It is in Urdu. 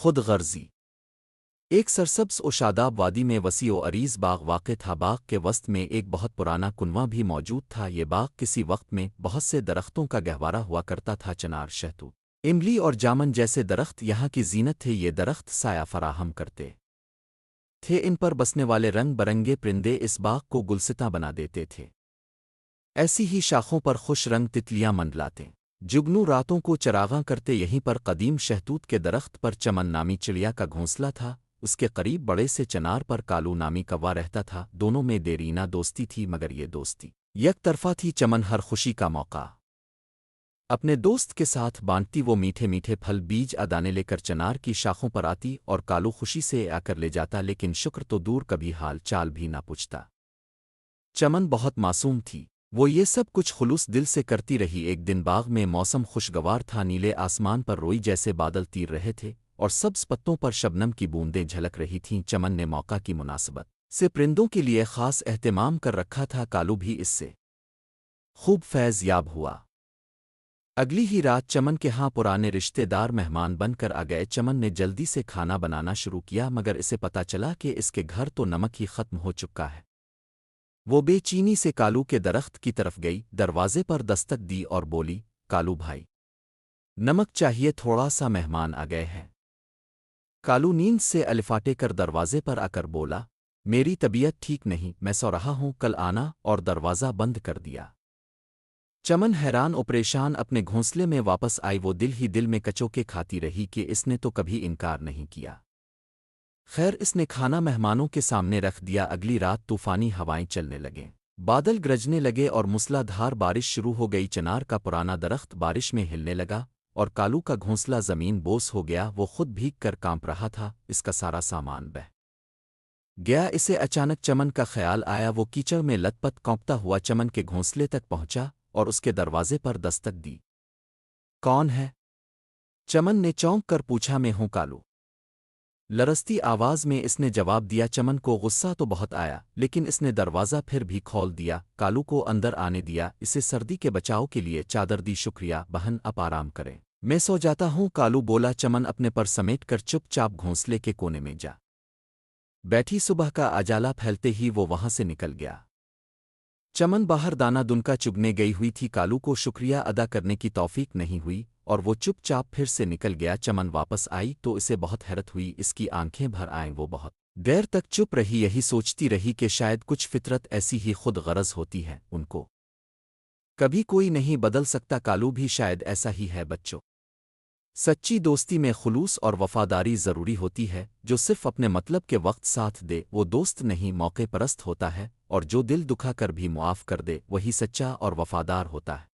خود غرضی ایک سرسبز و شاداب وادی میں وسیع و عریض باغ واقع تھا۔ باغ کے وسط میں ایک بہت پرانا کنواں بھی موجود تھا۔ یہ باغ کسی وقت میں بہت سے درختوں کا گہوارہ ہوا کرتا تھا۔ چنار، شہتوت، املی اور جامن جیسے درخت یہاں کی زینت تھے۔ یہ درخت سایہ فراہم کرتے تھے، ان پر بسنے والے رنگ برنگے پرندے اس باغ کو گلستاں بنا دیتے تھے۔ ایسی ہی شاخوں پر خوش رنگ تتلیاں منڈلاتے جگنو راتوں کو چراغاں کرتے۔ یہیں پر قدیم شہتوت کے درخت پر چمن نامی چڑیا کا گھونسلہ تھا۔ اس کے قریب بڑے سے چنار پر کالو نامی کوا رہتا تھا۔ دونوں میں دیرینہ دوستی تھی، مگر یہ دوستی یک طرفہ تھی۔ چمن ہر خوشی کا موقع اپنے دوست کے ساتھ بانٹتی، وہ میٹھے میٹھے پھل بیج دانے لے کر چنار کی شاخوں پر آتی اور کالو خوشی سے آ کر لے جاتا، لیکن شکر تو دور، کبھی حال چال بھی نہ پوچھتا۔ چمن بہت معصوم تھی، وہ یہ سب کچھ خلوص دل سے کرتی رہی۔ ایک دن باغ میں موسم خوشگوار تھا، نیلے آسمان پر روئی جیسے بادل تیر رہے تھے اور سبز پتوں پر شبنم کی بوندیں جھلک رہی تھیں۔ چمن نے موقع کی مناسبت سے پرندوں کے لیے خاص اہتمام کر رکھا تھا۔ کالو بھی اس سے خوب فیض یاب ہوا۔ اگلی ہی رات چمن کے ہاں پرانے رشتے دار مہمان بن کر آ گئے۔ چمن نے جلدی سے کھانا بنانا شروع کیا، مگر اسے پتہ چلا کہ اس کے گھر تو نمک ہی ختم ہو چکا ہے۔ وہ بے چینی سے کالو کے درخت کی طرف گئی، دروازے پر دستک دی اور بولی، کالو بھائی، نمک چاہیے تھوڑا سا، مہمان آ گئے ہیں۔ کالو نیند سے الفاٹے کر دروازے پر آ کر بولا، میری طبیعت ٹھیک نہیں، میں سو رہا ہوں، کل آنا، اور دروازہ بند کر دیا۔ چمن حیران و پریشان اپنے گھونسلے میں واپس آئی۔ وہ دل ہی دل میں کچوکے کھاتی رہی کہ اس نے تو کبھی انکار نہیں کیا۔ خیر، اس نے کھانا مہمانوں کے سامنے رکھ دیا۔ اگلی رات طوفانی ہوائیں چلنے لگیں، بادل گرجنے لگے اور موسلا دھار بارش شروع ہو گئی۔ چنار کا پرانا درخت بارش میں ہلنے لگا اور کالو کا گھونسلہ زمین بوس ہو گیا۔ وہ خود بھیگ کر کانپ رہا تھا، اس کا سارا سامان بہہ گیا۔ اسے اچانک چمن کا خیال آیا۔ وہ کیچڑ میں لت پت کانپتا ہوا چمن کے گھونسلے تک پہنچا اور اس کے دروازے پر دستک دی۔ کون ہے؟ چمن نے چونک کر پوچھا۔ میں ہوں کالو، لرزتی آواز میں اس نے جواب دیا۔ چمن کو غصہ تو بہت آیا، لیکن اس نے دروازہ پھر بھی کھول دیا، کالو کو اندر آنے دیا، اسے سردی کے بچاؤ کے لیے چادر دی۔ شکریہ بہن، اب آرام کریں، میں سو جاتا ہوں، کالو بولا۔ چمن اپنے پر سمیٹ کر چپ چاپ گھونسلے کے کونے میں جا بیٹھی۔ صبح کا اجالا پھیلتے ہی وہ وہاں سے نکل گیا۔ چمن باہر دانہ دنکا چگنے گئی ہوئی تھی، کالو کو شکریہ ادا کرنے کی توفیق نہیں ہوئی اور وہ چپ چاپ پھر سے نکل گیا۔ چمن واپس آئی تو اسے بہت حیرت ہوئی، اس کی آنکھیں بھر آئیں۔ وہ بہت دیر تک چپ رہی، یہی سوچتی رہی کہ شاید کچھ فطرت ایسی ہی خود غرض ہوتی ہے، ان کو کبھی کوئی نہیں بدل سکتا۔ کالو بھی شاید ایسا ہی ہے۔ بچوں، سچی دوستی میں خلوص اور وفاداری ضروری ہوتی ہے۔ جو صرف اپنے مطلب کے وقت ساتھ دے وہ دوست نہیں، موقع پرست ہوتا ہے، اور جو دل دکھا کر بھی معاف کر دے وہی سچا اور وفادار ہوتا ہے۔